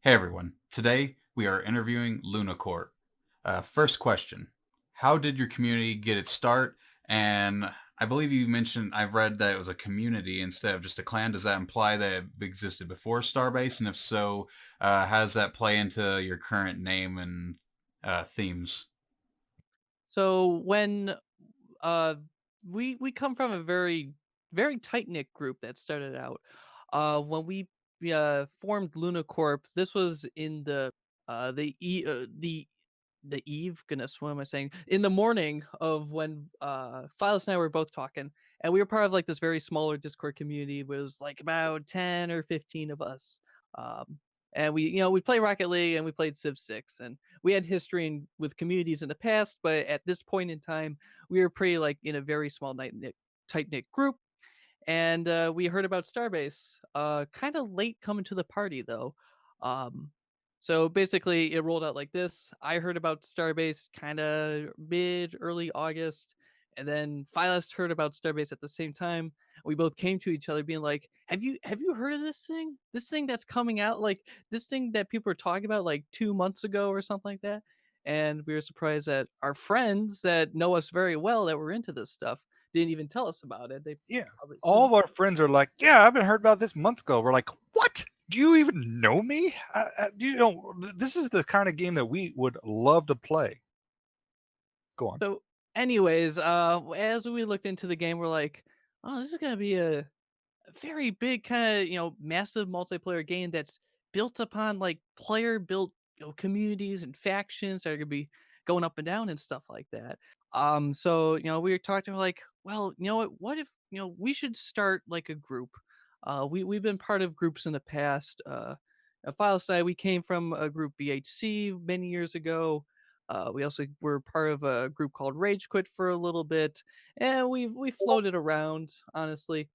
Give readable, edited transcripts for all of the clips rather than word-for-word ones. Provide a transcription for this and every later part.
Hey everyone. Today we are interviewing Luna Corp. First question: how did your community get its start? And I believe you mentioned I've read that it was a community instead of just a clan. Does that imply that it existed before Starbase? And if so, how does that play into your current name and themes? So when uh we come from a very tight knit group that started out. When we formed Luna Corp, this was in the eve. Goodness, what am I saying? In the morning of when Phyllis and I were both talking, and we were part of like this very smaller Discord community. It was like about 10 or 15 of us. Um, and we play Rocket League and we played Civ 6 and we had history with communities in the past, but at this point in time, we were pretty like in a very small tight knit group, and we heard about Starbase. Kind of late coming to the party though. Um, so basically, it rolled out like this. I heard about Starbase kind of mid early August, and then Phyllis heard about Starbase at the same time. We both came to each other, being like, "Have you heard of this thing? This thing that's coming out, like this thing that people were talking about like 2 months ago or something like that." And we were surprised that our friends that know us very well that were into this stuff didn't even tell us about it. They Yeah. probably All assumed. of our friends are like, "Yeah, I've been heard about this month ago." We're like, "What? Do you even know me? Do you know this is the kind of game that we would love to play." Go on. So, anyways, as we looked into the game, we're like, "Oh, this is gonna be a very big kind of massive multiplayer game that's built upon like player built communities and factions that are gonna be going up and down and stuff like that." So we were talking like, well, what if we should start like a group. We've been part of groups in the past. Files and I, we came from a group BHC many years ago. We also were part of a group called Rage Quit for a little bit, and we floated around honestly.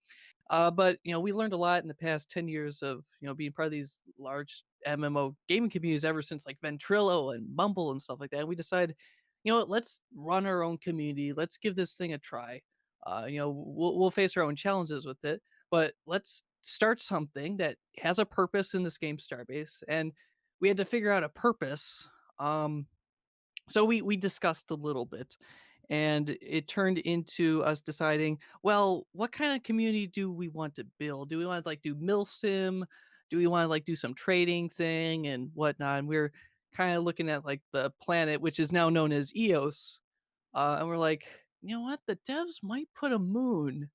But we learned a lot in the past 10 years of being part of these large MMO gaming communities ever since like Ventrilo and Mumble and stuff like that. And we decided, what, let's run our own community. Let's give this thing a try. We'll face our own challenges with it, but let's start something that has a purpose in this game, Starbase. And we had to figure out a purpose. Um, so we discussed a little bit, and it turned into us deciding, well, what kind of community do we want to build? Do we want to like do milsim? Do we want to like do some trading thing and whatnot? And we're kind of looking at like the planet, which is now known as Eos. And we're like, you know what? The devs might put a moon.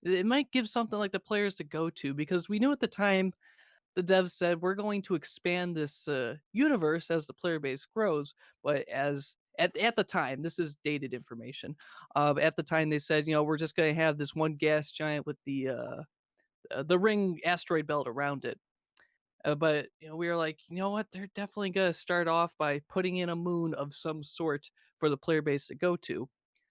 It might give something like the players to go to, because we knew at the time the devs said we're going to expand this universe as the player base grows. But at the time, this is dated information. At the time, they said, we're just going to have this one gas giant with the ring asteroid belt around it. But we were like, you know what? They're definitely going to start off by putting in a moon of some sort for the player base to go to.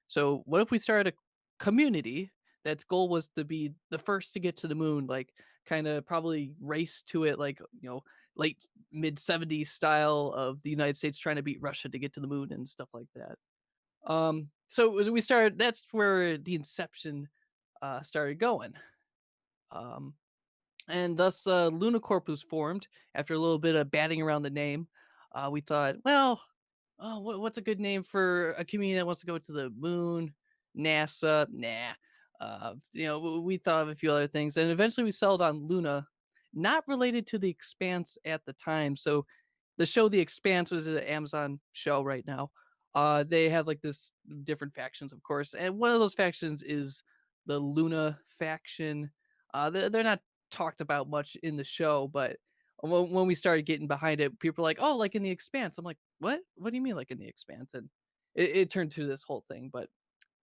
So what if we started a community that's goal was to be the first to get to the moon, like kind of probably race to it, like late mid '70s style of the United States trying to beat Russia to get to the moon and stuff like that. So as we started, that's where the inception started going. Um, and thus Lunacorp was formed after a little bit of batting around the name. We thought, well, oh, what's a good name for a community that wants to go to the moon? NASA, nah. We thought of a few other things, and eventually we settled on Luna, not related to The Expanse at the time. So the show The Expanse is an Amazon show right now. They have like this different factions, of course, and one of those factions is the Luna faction. They're not talked about much in the show, but when we started getting behind it, people were like, "Oh, like in The Expanse." I'm like, "What? What do you mean, like in The Expanse?" And it turned to this whole thing. But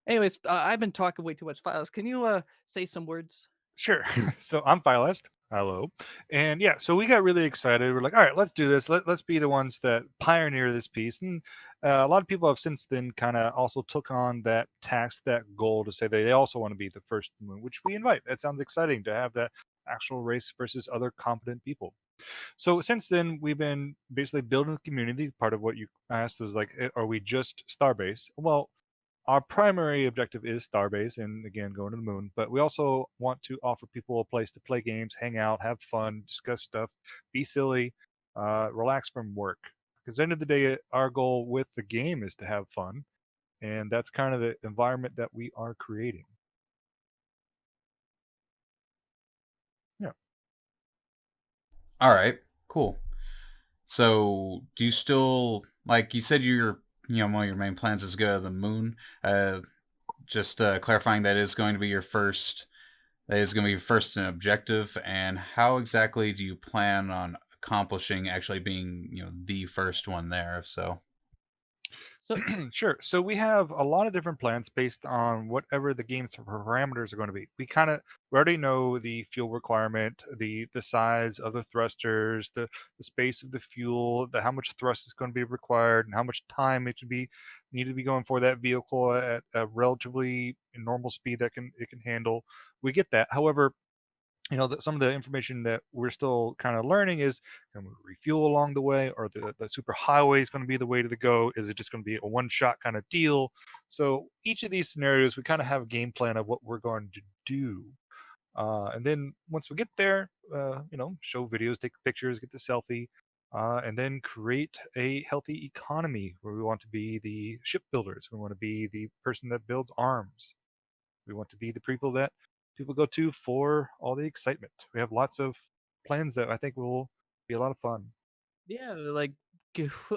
anyways, I've been talking way too much. Files, can you say some words? Sure. So I'm Philest. Hello. And yeah, so we got really excited. We're like, all right, let's do this. Let's be the ones that pioneer this piece. And a lot of people have since then kind of also took on that task, that goal to say they also want to be the first to the moon, which we invite. That sounds exciting to have that actual race versus other competent people. So since then, we've been basically building the community. Part of what you asked was like, are we just Starbase? Well, our primary objective is Starbase and again going to the moon, but we also want to offer people a place to play games, hang out, have fun, discuss stuff, be silly. relax from work. Because at the end of the day, our goal with the game is to have fun, and that's kind of the environment that we are creating. Yeah. All right, cool. So, do you still like you said one of your main plans is go to the moon? Just clarifying that is going to be your first objective, and how exactly do you plan on accomplishing actually being the first one there? If so, So Sure. So we have a lot of different plans based on whatever the game's parameters are going to be. We already know the fuel requirement, the size of the thrusters, the space of the fuel, the how much thrust is going to be required, and how much time it should be needed to be going for that vehicle at a relatively normal speed that can it can handle. We get that. However, some of the information that we're still kind of learning is, can we refuel along the way, or the super highway is going to be the way to go? Is it just going to be a one shot kind of deal? So each of these scenarios we kind of have a game plan of what we're going to do, and then once we get there, show videos, take pictures, get the selfie, and then create a healthy economy where we want to be the shipbuilders, we want to be the person that builds arms, we want to be the people that people go to for all the excitement. We have lots of plans that I think will be a lot of fun. yeah, like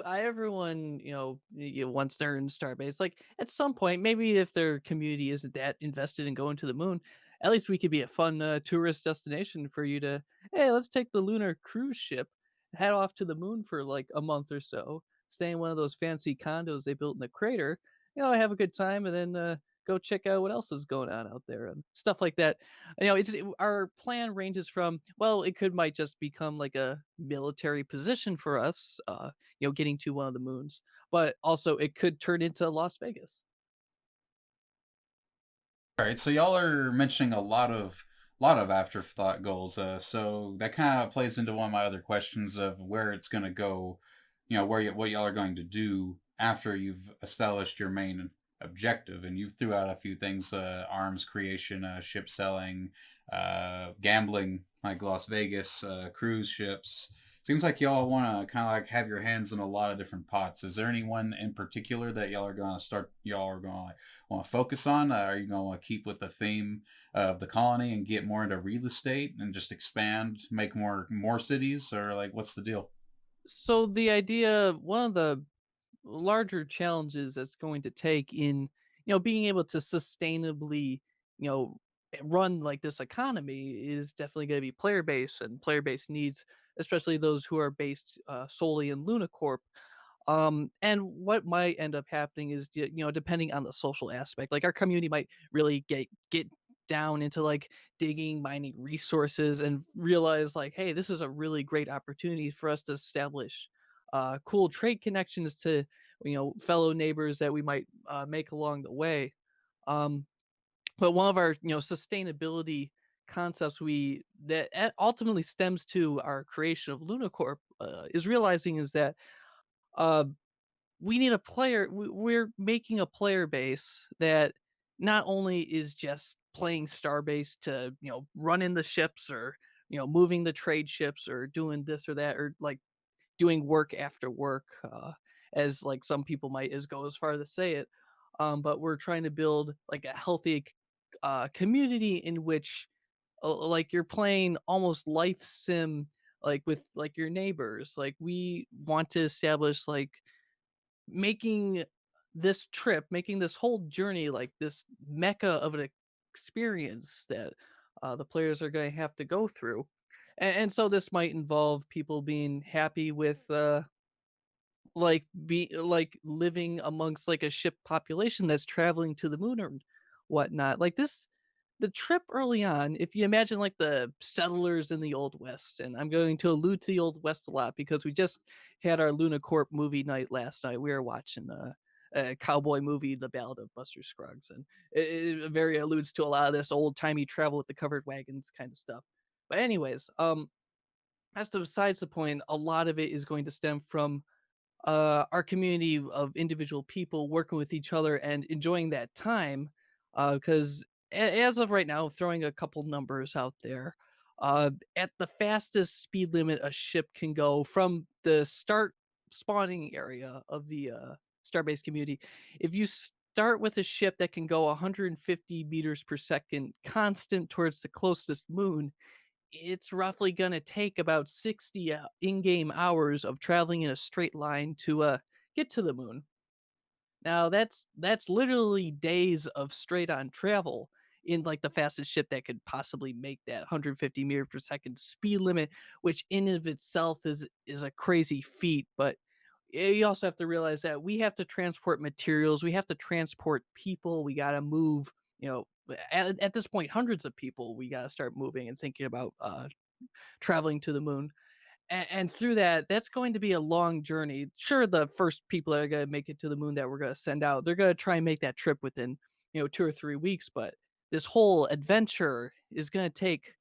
everyone, once they're in Starbase, like at some point, maybe if their community isn't that invested in going to the moon, at least we could be a fun tourist destination for you to, hey, let's take the lunar cruise ship, head off to the moon for like a month or so, stay in one of those fancy condos they built in the crater, have a good time, and then go check out what else is going on out there and stuff like that. Our plan ranges from, well, it could might just become like a military position for us, getting to one of the moons, but also it could turn into Las Vegas. all right. So y'all are mentioning a lot of afterthought goals. So that kind of plays into one of my other questions of where it's going to go. What y'all are going to do after you've established your main objective, and you threw out a few things: arms creation, ship selling, gambling like Las Vegas, cruise ships. Seems like y'all want to kind of like have your hands in a lot of different pots. Is there anyone in particular that y'all are going to like want to focus on? Are you going to want to keep with the theme of the colony and get more into real estate and just expand, make more cities, or like what's the deal? So the idea, one of the larger challenges that's going to take in, being able to sustainably, you know, run like this economy is definitely going to be player base and player base needs, especially those who are based solely in Luna Corp. And what might end up happening is, depending on the social aspect, like our community might really get down into like digging, mining resources, and realize like, hey, this is a really great opportunity for us to establish cool trade connections to, fellow neighbors that we might make along the way. Um, but one of our, sustainability concepts ultimately stems to our creation of Lunacorp is realizing is that uh, we need a we're making a player base that not only is just playing Starbase to, run in the ships, or, moving the trade ships, or doing this or that, or like doing work after work, as like some people might as go as far to say it. But we're trying to build like a healthy community in which, like, you're playing almost life sim, like with like your neighbors. Like we want to establish like making making this whole journey like this mecca of an experience that the players are going to have to go through. And so this might involve people being happy with like living amongst like a ship population that's traveling to the moon or whatnot. Like this, the trip early on, if you imagine like the settlers in the Old West, and I'm going to allude to the Old West a lot because we just had our Luna Corp movie night last night. We were watching a cowboy movie, The Ballad of Buster Scruggs, and it very alludes to a lot of this old timey travel with the covered wagons kind of stuff. But anyways, that's besides the point. A lot of it is going to stem from our community of individual people working with each other and enjoying that time. Because as of right now, throwing a couple numbers out there, At the fastest speed limit a ship can go from the start spawning area of the Starbase community, if you start with a ship that can go 150 meters per second constant towards the closest moon, it's roughly going to take about 60 in-game hours of traveling in a straight line to get to the moon. Now that's literally days of straight on travel in like the fastest ship that could possibly make that 150 meter per second speed limit, which in and of itself is a crazy feat. But you also have to realize that we have to transport materials, we have to transport people, we got to move. At this point, hundreds of people we got to start moving and thinking about traveling to the moon. And through that, that's going to be a long journey. Sure, the first people that are going to make it to the moon that we're going to send out, they're going to try and make that trip within 2 or 3 weeks. But this whole adventure is going to take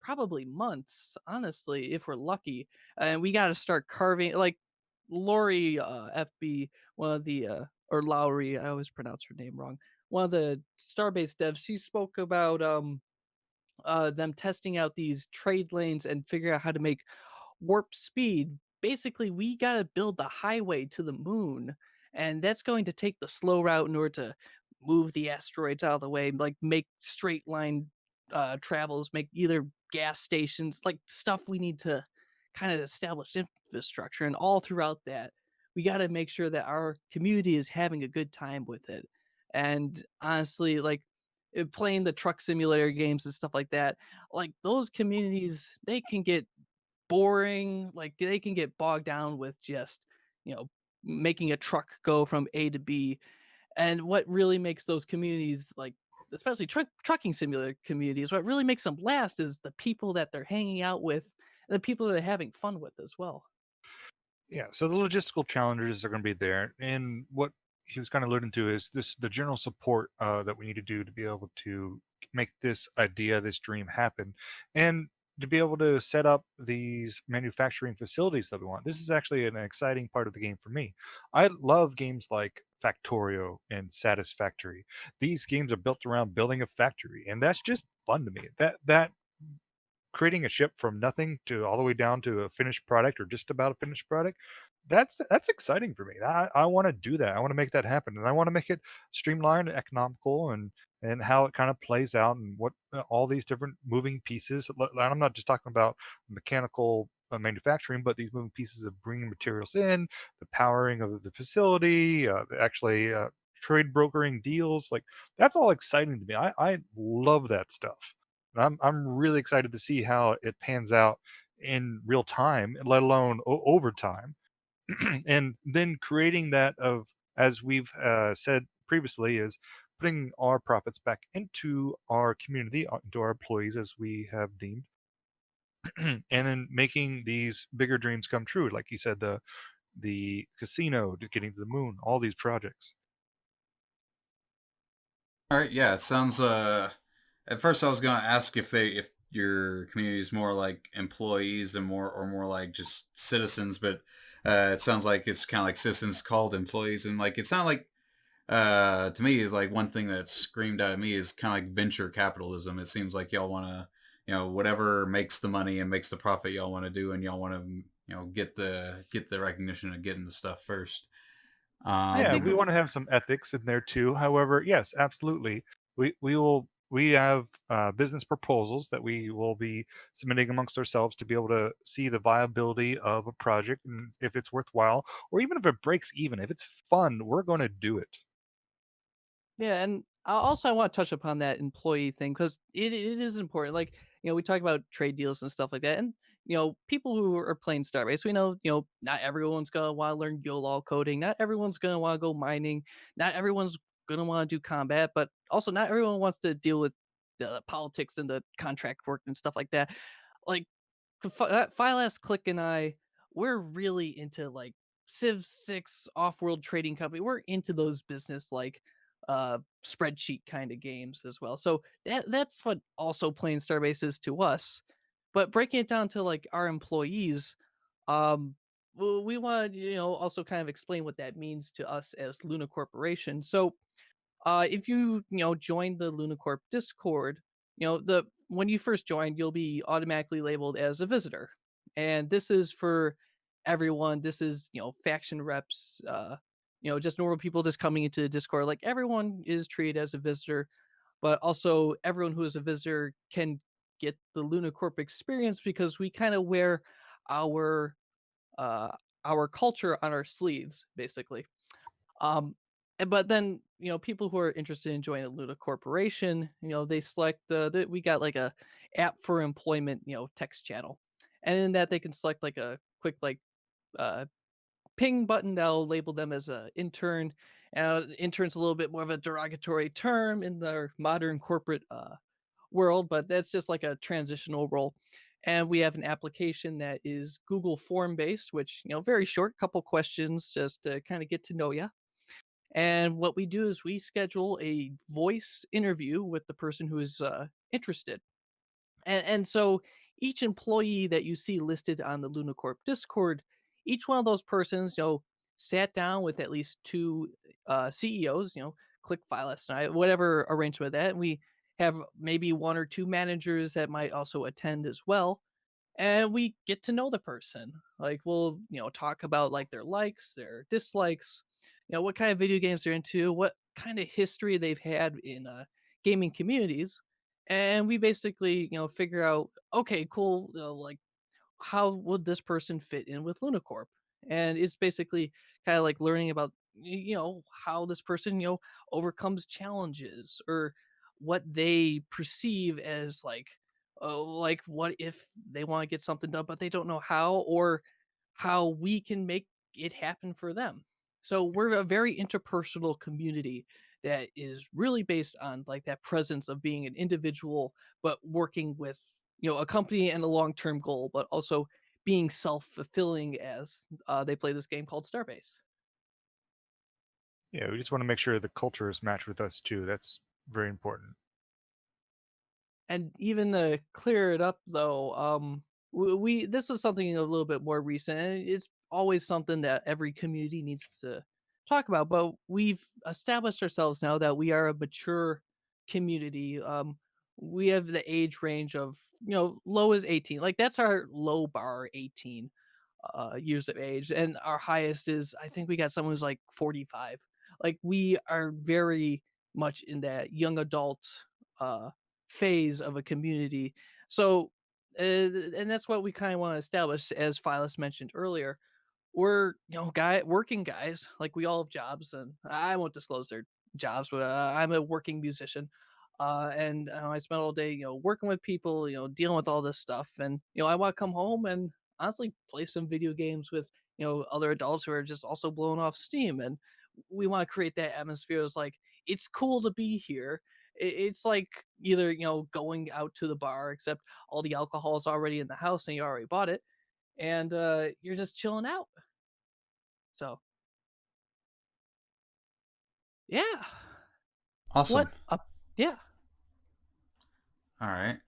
probably months, honestly, if we're lucky. And we got to start carving. Like Lori FB, one of the or Lowry, I always pronounce her name wrong. One of the Starbase devs, she spoke about them testing out these trade lanes and figure out how to make warp speed. Basically, we got to build the highway to the moon, and that's going to take the slow route in order to move the asteroids out of the way, like make straight line travels, make either gas stations, like stuff we need to kind of establish infrastructure. And all throughout that, we got to make sure that our community is having a good time with it. And honestly, like playing the truck simulator games and stuff like that, like those communities, they can get boring, like, they can get bogged down with just, you know, making a truck go from A to B, and what really makes those communities, like, especially trucking simulator communities, what really makes them last is the people that they're hanging out with, and the people that they're having fun with as well. Yeah, so the logistical challenges are going to be there, and what he was kind of alluding to is this: the general support that we need to do to be able to make this idea, this dream happen, and to be able to set up these manufacturing facilities that we want. This is actually an exciting part of the game for me. I love games like Factorio and Satisfactory. These games are built around building a factory, and that's just fun to me. That creating a ship from nothing to all the way down to a finished product or just about a finished product, that's exciting for me. I want to do that. I want to make that happen, and I want to make it streamlined and economical, and how it kind of plays out, and what all these different moving pieces. And I'm not just talking about mechanical manufacturing, but these moving pieces of bringing materials in, the powering of the facility, actually trade brokering deals. Like, that's all exciting to me. I love that stuff. And I'm really excited to see how it pans out in real time, let alone over time. And then creating that of, as we've said previously, is putting our profits back into our community, into our employees, as we have deemed, and then making these bigger dreams come true. Like you said, the casino, to getting to the moon, all these projects. All right, yeah, it sounds. At first, I was gonna ask if your community is more like employees and more like just citizens, but it sounds like it's kind of like citizens called employees, and like it's not like to me is like one thing that screamed out at me is kind of like venture capitalism. It seems like y'all want to, whatever makes the money and makes the profit, y'all want to do, and y'all want to, get the recognition of getting the stuff first. I Yeah, think we want to have some ethics in there too. However, yes, absolutely. We have business proposals that we will be submitting amongst ourselves to be able to see the viability of a project, and if it's worthwhile, or even if it breaks even, if it's fun, we're going to do it. Yeah, and also I want to touch upon that employee thing because it is important. Like, we talk about trade deals and stuff like that, and people who are playing Starbase, we know, not everyone's gonna want to learn YOLO coding, not everyone's gonna want to go mining, not everyone's gonna want to do combat, but also not everyone wants to deal with the politics and the contract work and stuff like that. Like Phyllis, Click, and I, we're really into like Civ 6 off-world trading company. We're into those business like spreadsheet kind of games as well. So that's what also playing Starbase is to us. But breaking it down to like our employees, we want to also kind of explain what that means to us as Luna Corporation. So if you join the Luna Corp Discord, the when you first join, you'll be automatically labeled as a visitor, and this is for everyone. This is faction reps, just normal people just coming into the Discord. Like everyone is treated as a visitor, but also everyone who is a visitor can get the Luna Corp experience because we kind of wear our uh our culture on our sleeves, basically. But then, people who are interested in joining a Luna Corporation, they select we got like a app for employment, text channel. And in that they can select like a quick like uh ping button that'll label them as a intern. Intern's a little bit more of a derogatory term in the modern corporate world, but that's just like a transitional role. And we have an application that is Google form based, which, very short, couple questions just to kind of get to know you. And what we do is we schedule a voice interview with the person who is interested. And so each employee that you see listed on the LunaCorp Discord, each one of those persons, sat down with at least two CEOs, click file last night, whatever arrangement with that. And we have maybe one or two managers that might also attend as well, and we get to know the person. Like we'll, talk about like their likes, their dislikes, what kind of video games they're into, what kind of history they've had in gaming communities, and we basically, figure out, okay, cool, like how would this person fit in with Lunacorp? And it's basically kind of like learning about how this person overcomes challenges, or what they perceive as like, oh, like what if they want to get something done but they don't know how, or how we can make it happen for them. So we're a very interpersonal community that is really based on like that presence of being an individual but working with a company and a long-term goal, but also being self-fulfilling as they play this game called Starbase. Yeah, we just want to make sure the culture is matched with us too. That's very important. And even to clear it up, though, we this is something a little bit more recent, and it's always something that every community needs to talk about. But we've established ourselves now that we are a mature community. We have the age range of low as 18, like that's our low bar, 18 years of age, and our highest is, I think we got someone who's like 45. Like we are very much in that young adult uh phase of a community. So and that's what we kind of want to establish, as Phyllis mentioned earlier. We're working guys, like we all have jobs, and I won't disclose their jobs, but I'm a working musician, and I spend all day working with people, dealing with all this stuff, and I want to come home and honestly play some video games with other adults who are just also blowing off steam. And we want to create that atmosphere. It's like it's cool to be here. It's like either going out to the bar, except all the alcohol is already in the house and you already bought it, and you're just chilling out. So, yeah. Awesome. What up? Yeah. All right.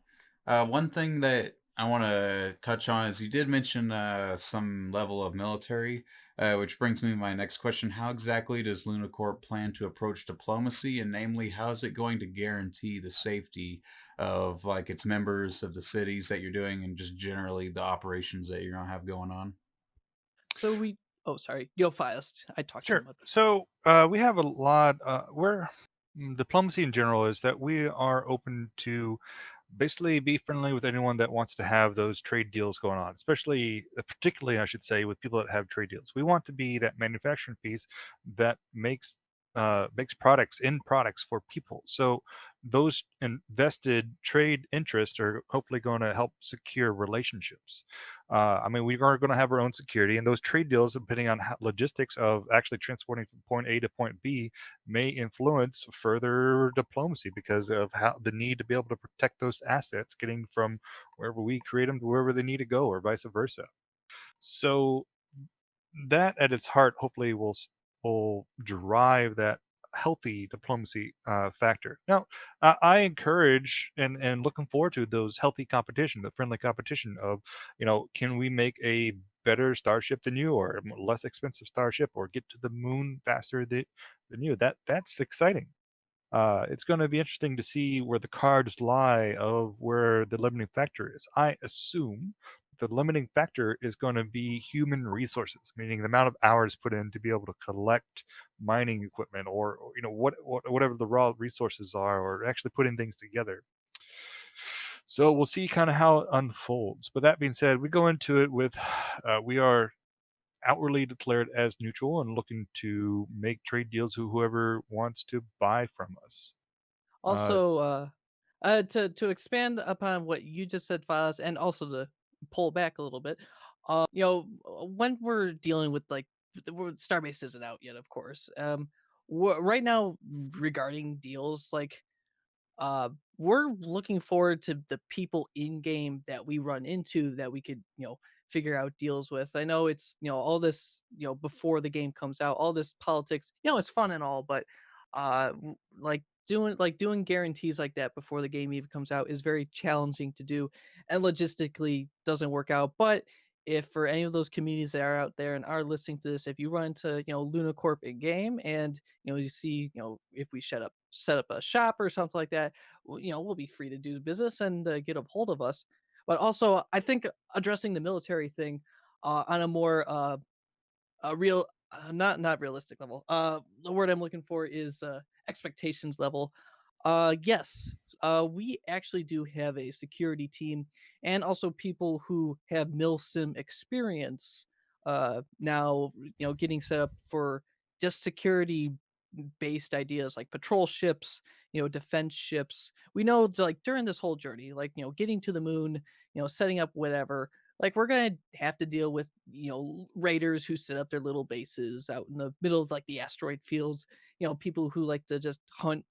One thing that I want to touch on is you did mention some level of military, which brings me to my next question. How exactly does Lunacorp plan to approach diplomacy, and namely, how is it going to guarantee the safety of like its members of the cities that you're doing, and just generally the operations that you're gonna have going on? So we oh, sorry. Yo, Fiast. I talked too Sure. much. So we have a lot. Where diplomacy in general is that we are open to basically be friendly with anyone that wants to have those trade deals going on, especially, particularly, I should say, with people that have trade deals. We want to be that manufacturing piece that makes products in products for people. So those invested trade interests are hopefully going to help secure relationships. I mean, we are going to have our own security, and those trade deals, depending on how, logistics of actually transporting from point A to point B, may influence further diplomacy because of how the need to be able to protect those assets getting from wherever we create them to wherever they need to go, or vice versa. So that at its heart hopefully will drive that healthy diplomacy factor. Now, I encourage and looking forward to those healthy competition, the friendly competition of, can we make a better starship than you, or a less expensive starship, or get to the moon faster than you? That's exciting. It's going to be interesting to see where the cards lie of where the limiting factor is. I assume the limiting factor is going to be human resources, meaning the amount of hours put in to be able to collect mining equipment, or whatever the raw resources are, or actually putting things together. So we'll see kind of how it unfolds. But that being said, we go into it with we are outwardly declared as neutral and looking to make trade deals with whoever wants to buy from us. Uh, Also, to expand upon what you just said, Files, and also to pull back a little bit, when we're dealing with like Starbase isn't out yet, of course. Right now regarding deals, like we're looking forward to the people in game that we run into that we could, figure out deals with. I know it's, all this, before the game comes out, all this politics, it's fun and all, but doing guarantees like that before the game even comes out is very challenging to do and logistically doesn't work out. But if for any of those communities that are out there and are listening to this, if you run into, Luna Corp in game and you see, if we set up a shop or something like that, we'll be free to do business and get a hold of us. But also, I think addressing the military thing on a more real, not realistic level. The word I'm looking for is expectations level. Yes, we actually do have a security team and also people who have milsim experience. Now, getting set up for just security based ideas like patrol ships, defense ships. We know like during this whole journey, like, getting to the moon, setting up whatever, like we're gonna have to deal with, raiders who set up their little bases out in the middle of like the asteroid fields, people who like to just hunt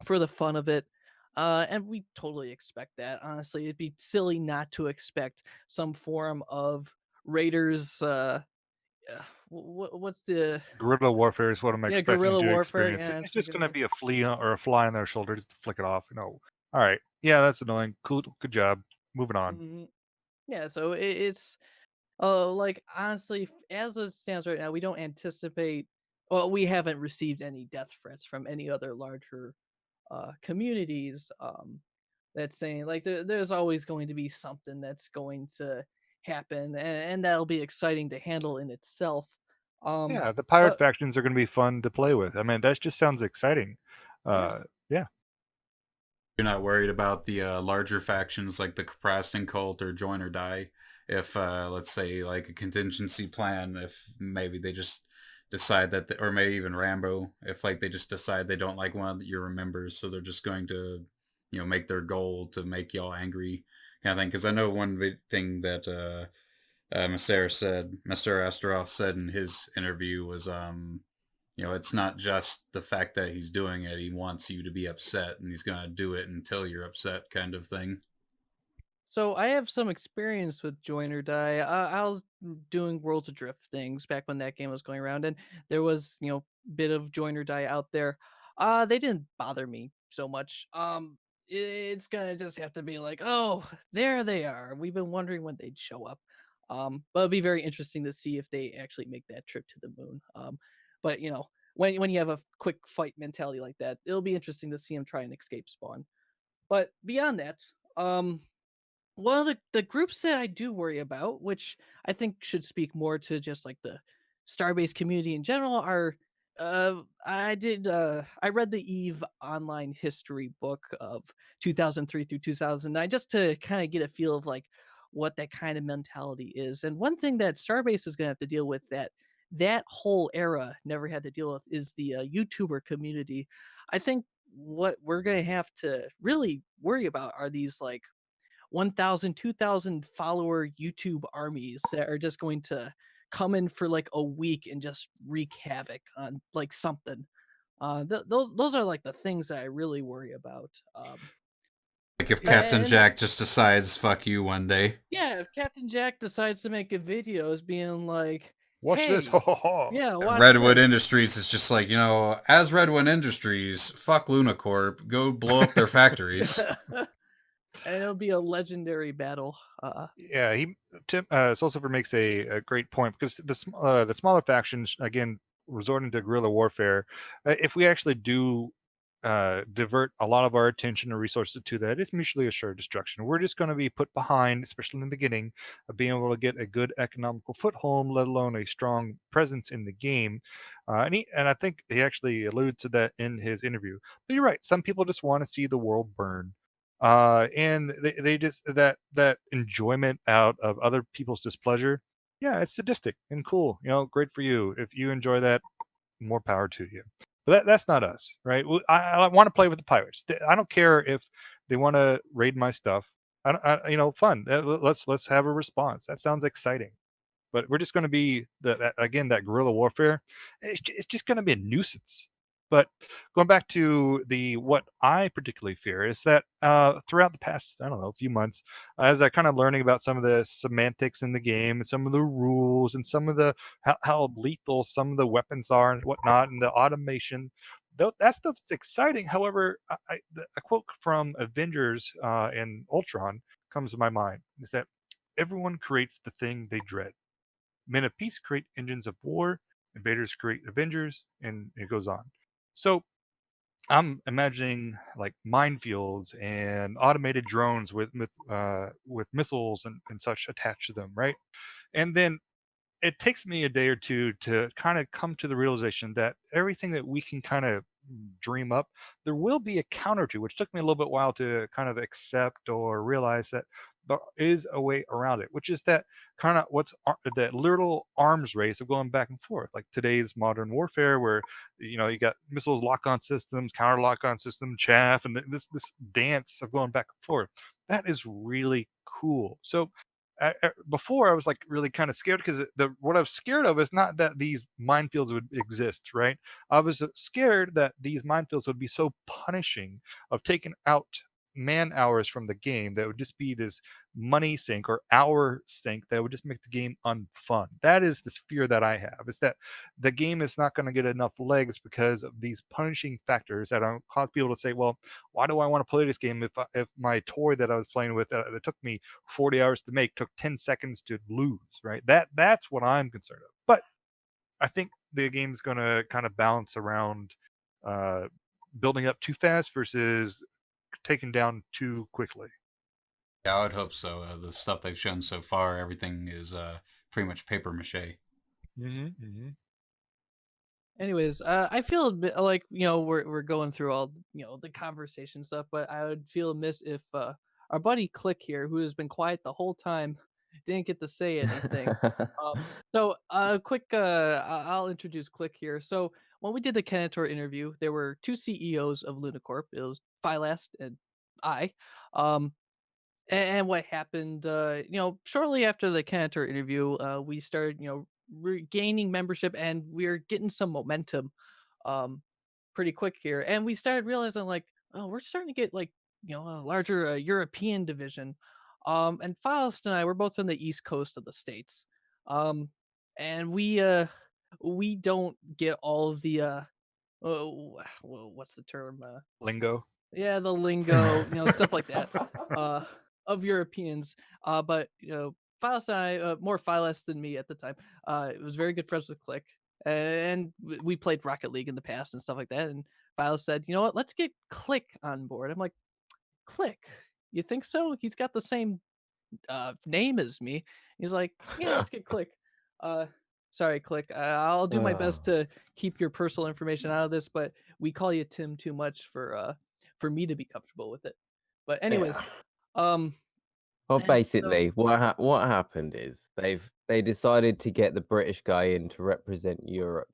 for the fun of it. And we totally expect that. Honestly, it'd be silly not to expect some form of raiders. What's the Guerrilla warfare is what I'm yeah, expecting guerrilla to warfare? experience. Yeah, It's it's not just gonna going to be. be a flea or a fly on their shoulder, just to flick it off. All right, yeah, that's annoying. Cool, good job. Moving on. Mhm. Yeah, so it's like honestly, as it stands right now, we don't anticipate. Well, we haven't received any death threats from any other larger communities. That's saying like there's always going to be something that's going to happen, and that'll be exciting to handle in itself. Yeah, the pirate But factions are going to be fun to play with. I mean, that just sounds exciting. yeah, Yeah, You're not worried about the larger factions like the Capraston cult or Join or Die. If let's say like a contingency plan, if maybe they just decide that, or maybe even Rambo, if like they just decide they don't like one of your members, so they're just going to, make their goal to make y'all angry, kind of thing. Because I know one big thing that Master Astaroth said in his interview was, it's not just the fact that he's doing it. He wants you to be upset, and he's going to do it until you're upset, kind of thing. so I have some experience with Join or Die. I was doing Worlds Adrift things back when that game was going around, and there was, bit of Join or Die out there. They didn't bother me so much. It's gonna just have to be like, oh, there they are. We've been wondering when they'd show up. But it'd be very interesting to see if they actually make that trip to the moon. But when you have a quick fight mentality like that, it'll be interesting to see them try and escape spawn. But beyond that, well, the groups that I do worry about, which I think should speak more to just like the Starbase community in general, are I read the Eve online history book of 2003 through 2009 just to kind of get a feel of like what that kind of mentality is. And one thing that Starbase is going to have to deal with that whole era never had to deal with is the YouTuber community. I think what we're going to have to really worry about are these like 1,000, 2,000 follower YouTube armies that are just going to come in for like a week and just wreak havoc on like something. Those are like the things that I really worry about. Like if Captain And Jack just decides "fuck you" one day. yeah, if Captain Jack decides to make a video as being like, watch this. Ho "Hey, ho ho. yeah, watch Redwood this." Industries is just like, as Redwood Industries, fuck Luna Corp, go blow up their factories. And it'll be a legendary battle. Yeah, Tim Sulcifer makes a great point, because the smaller factions, again, resorting to guerrilla warfare. If we actually do divert a lot of our attention and resources to that, it's mutually assured destruction. We're just going to be put behind, especially in the beginning, of being able to get a good economical foothold, let alone a strong presence in the game. And I think he actually alluded to that in his interview. But you're right. Some people just want to see the world burn. And they just that enjoyment out of other people's displeasure. Yeah, it's sadistic and cool. Great for you. If you enjoy that, more power to you. But that's not us, right? I want to play with the pirates. I don't care if they want to raid my stuff. Fun. Let's have a response. That sounds exciting. But we're just going to be that guerrilla warfare. It's just going to be a nuisance. But going back to the what I particularly fear is that throughout the past, I don't know, few months, as I kind of learning about some of the semantics in the game and some of the rules and some of the how lethal some of the weapons are and whatnot, and the automation, that stuff's exciting. However, a quote from Avengers and Ultron comes to my mind is that everyone creates the thing they dread. Men of peace create engines of war, invaders create avengers, and it goes on. So I'm imagining like minefields and automated drones with missiles and such attached to them, right? And then it takes me a day or two to kind of come to the realization that everything that we can kind of dream up, there will be a counter to, which took me a little bit while to kind of accept or realize that there is a way around it, which is that kind of that little arms race of going back and forth, like today's modern warfare, where you got missiles lock-on systems, counter lock-on system, chaff, and this dance of going back and forth. That is really cool. So before I was like really kind of scared because what I was scared of is not that these minefields would exist, right? I was scared that these minefields would be so punishing of taking out man hours from the game that would just be this money sink or hour sink that would just make the game unfun. That is this fear that I have, is that the game is not going to get enough legs because of these punishing factors that cause people to say, well, why do I want to play this game if my toy that I was playing with that took me 40 hours to make took 10 seconds to lose, right? That's what I'm concerned of. But I think the game's going to kind of balance around uh, building up too fast versus taken down too quickly. Yeah, I would hope so. The stuff they've shown so far, everything is pretty much paper mache. Mm-hmm. Anyways, I feel a bit like we're going through all the conversation stuff, but I would feel amiss if our buddy Click here, who has been quiet the whole time, didn't get to say anything. So, quick, I'll introduce Click here. So, when we did the Kenator interview, there were two CEOs of Luna Corp. It was Philast and I. Um, and what happened, shortly after the Cantor interview, we started, regaining membership and we're getting some momentum um, pretty quick here. And we started realizing, like, oh, we're starting to get, like, a larger European division. And Faust and I, we're both on the East Coast of the States. Um, and we don't get all of the, what's the term? Lingo. Yeah, the lingo, stuff like that, uh, of Europeans. But Philos and I, more Philos than me at the time, was very good friends with Click, and we played Rocket League in the past and stuff like that. And Philos said, "You know what? Let's get Click on board." I'm like, "Click? You think so? He's got the same name as me." He's like, "Yeah, let's get Click." Uh, sorry, Click. I'll do my best Oh, to keep your personal information out of this, but we call you Tim too much for me to be comfortable with it. But anyways, yeah. um, Well, and so basically, what happened is they decided to get the British guy in to represent Europe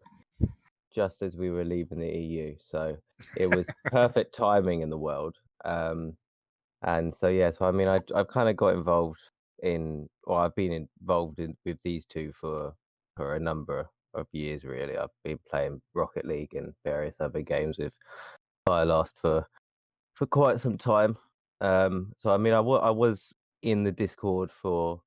just as we were leaving the EU. So it was perfect timing in the world. And so yeah, so I mean, I've kind of got involved or I've been involved with these two for a number of years really. I've been playing Rocket League and various other games with Firelast for quite some time. So I mean, I was in the Discord for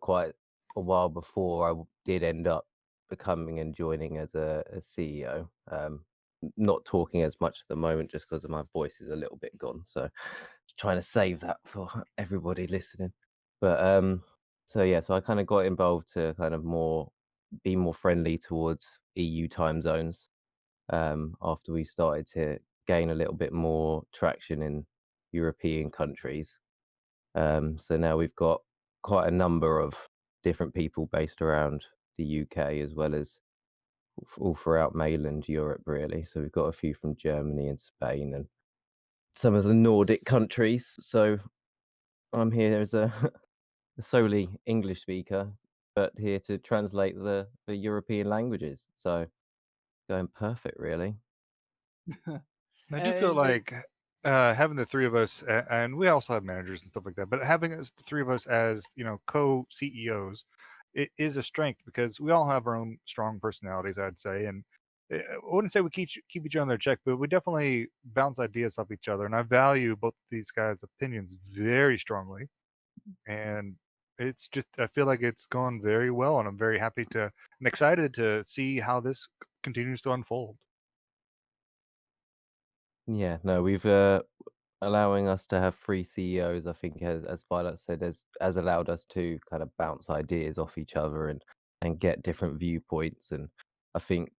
quite a while before did end up becoming and joining as a CEO. Not talking as much at the moment just because my voice is a little bit gone. So trying to save that for everybody listening. But so yeah, so I kind of got involved to kind of be more friendly towards EU time zones after we started to gain a little bit more traction in European countries. So now we've got quite a number of different people based around the UK as well as all throughout mainland Europe, really. So we've got a few from Germany and Spain and some of the Nordic countries. So I'm here as a solely English speaker, but here to translate the European languages. So going perfect, really. I do feel And it, like having the three of us, and we also have managers and stuff like that, but having us, the three of us as co CEOs, it is a strength because we all have our own strong personalities, I'd say, and I wouldn't say we keep each other on their check, but we definitely bounce ideas off each other, and I value both these guys' opinions very strongly, and it's just I feel like it's gone very well, and I'm very happy to and excited to see how this continues to unfold. Yeah, no, we've allowing us to have three CEOs, I think, as Violet said, has allowed us to kind of bounce ideas off each other and get different viewpoints. And I think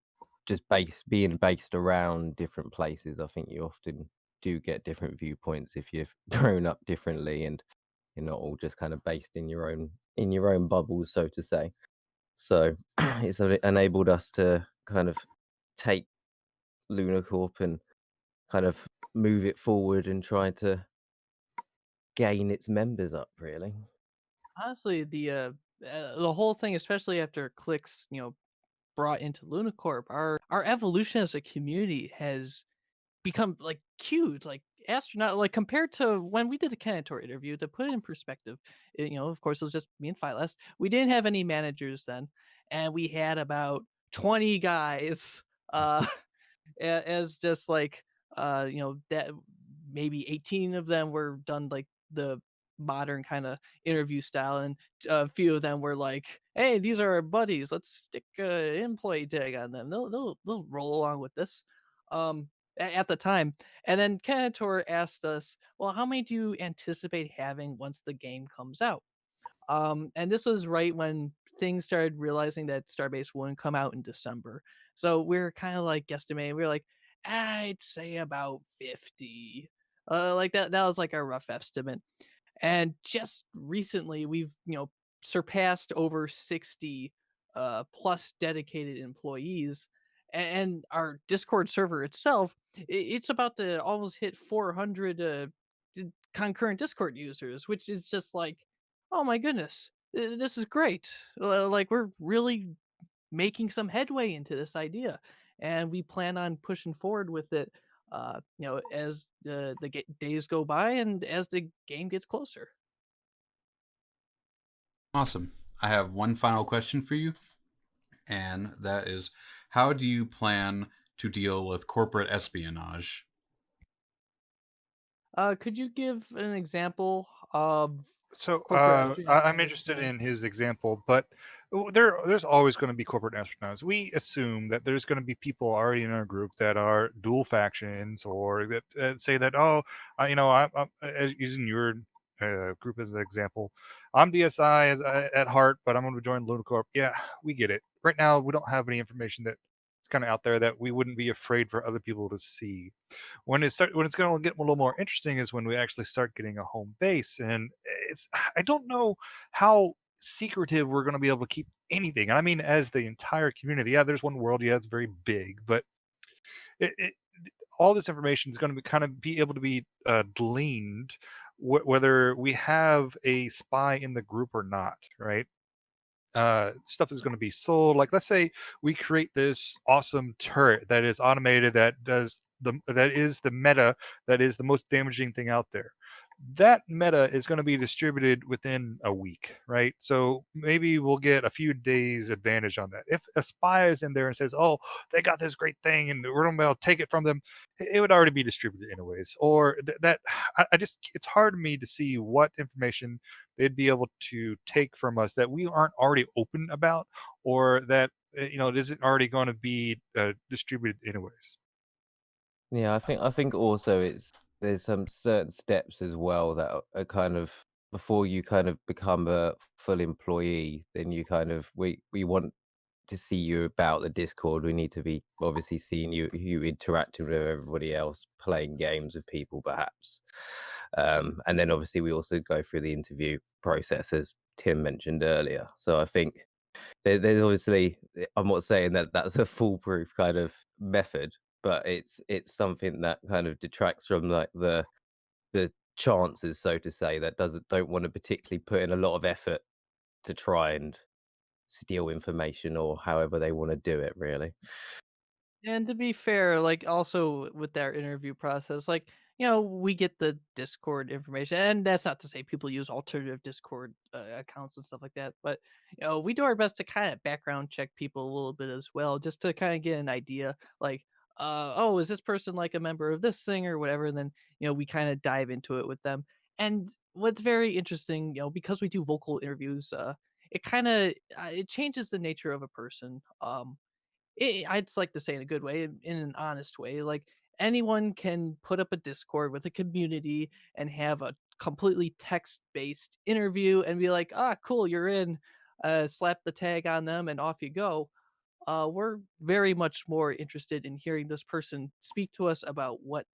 just being based around different places, I think you often do get different viewpoints if you've grown up differently and you're not all just kind of based in your own bubbles, so to say. So it's enabled us to kind of take Luna Corp and kind of move it forward and try to gain its members up, really. honestly, the whole thing, especially after Clicks, brought into Luna Corp, our evolution as a community has become like huge, like astronaut, like compared to when we did the Cantor interview. To put it in perspective, of course, it was just me and Phylest. We didn't have any managers then, and we had about 20 guys. As just like that maybe 18 of them were done like the modern kind of interview style, and a few of them were like, hey, these are our buddies, let's stick a employee tag on them, they'll roll along with this. At the time. And then Kanator asked us, well, how many do you anticipate having once the game comes out? And this was right when things started realizing that Starbase wouldn't come out in December. So we are kind of like guesstimating. We are like, I'd say about 50. Like that was like our rough estimate. And just recently we've, surpassed over 60 plus dedicated employees. And our Discord server itself, it's about to almost hit 400 concurrent Discord users, which is just like, oh my goodness, this is great. Like we're really making some headway into this idea, and we plan on pushing forward with it. As the days go by and as the game gets closer. Awesome. I have one final question for you, and that is, how do you plan to deal with corporate espionage? Could you give an example of So corporate espionage? I'm interested in his example, but there's always going to be corporate astronauts. We assume that there's going to be people already in our group that are dual factions, or that say that I'm using your group as an example. I'm DSI at heart, but I'm going to join Luna Corp. Yeah, we get it. Right now, we don't have any information that's kind of out there that we wouldn't be afraid for other people to see. When it's going to get a little more interesting is when we actually start getting a home base, and it's I don't know how secretive we're going to be able to keep anything. I mean, as the entire community, yeah, there's one world, yeah, it's very big, but it all this information is going to be kind of be able to be gleaned whether we have a spy in the group or not, right? Stuff is going to be sold. Like, let's say we create this awesome turret that is automated, that is the meta, that is the most damaging thing out there. That meta is going to be distributed within a week, right? So maybe we'll get a few days advantage on that. If a spy is in there and says, "Oh, they got this great thing, and we're going to be able to take it from them," it would already be distributed anyways. Or that I just it's hard to me to see what information they'd be able to take from us that we aren't already open about, or that it isn't already going to be distributed anyways. Yeah, I think also there's some certain steps as well that are kind of before you kind of become a full employee, then you kind of we want to see you about the Discord. We need to be obviously seeing you interacting with everybody else, playing games with people, perhaps. And then obviously we also go through the interview process, as Tim mentioned earlier. So I think there's obviously, I'm not saying that that's a foolproof kind of method, but it's something that kind of detracts from like the chances, so to say, that don't want to particularly put in a lot of effort to try and steal information or however they want to do it, really. And to be fair, like also with their interview process, like, we get the Discord information, and that's not to say people use alternative Discord accounts and stuff like that, but we do our best to kind of background check people a little bit as well, just to kind of get an idea, like, oh, is this person like a member of this thing or whatever, and then we kind of dive into it with them. And what's very interesting, because we do vocal interviews, it kind of it changes the nature of a person. I'd like to say in a good way, in an honest way. Like anyone can put up a Discord with a community and have a completely text-based interview and be like, "Ah, cool, you're in." Slap the tag on them and off you go. We're very much more interested in hearing this person speak to us about what,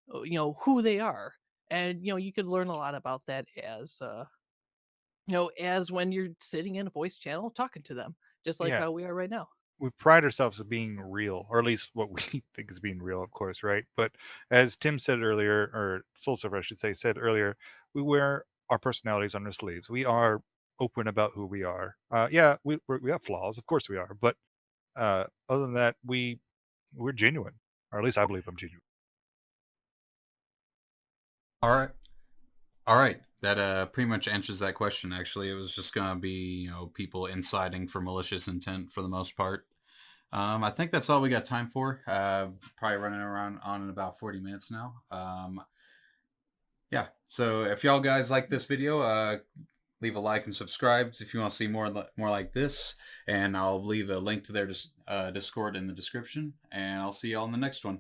who they are, and you could learn a lot about that as as when you're sitting in a voice channel talking to them, just like Yeah, how we are right now. we pride ourselves as being real, or at least what we think is being real, of course, right? But as Tim said earlier, or Soul Surfer, I should say, said earlier, we wear our personalities on our sleeves. We are open about who we are. Yeah, we have flaws, of course we are, but other than that, we're genuine, or at least I believe I'm genuine. All right. All right. That pretty much answers that question. Actually, it was just gonna be people inciting for malicious intent for the most part. I think that's all we got time for. Probably running around on in about 40 minutes now. Yeah. So if y'all guys like this video, leave a like and subscribe if you want to see more like this. And I'll leave a link to their Discord in the description. And I'll see y'all in the next one.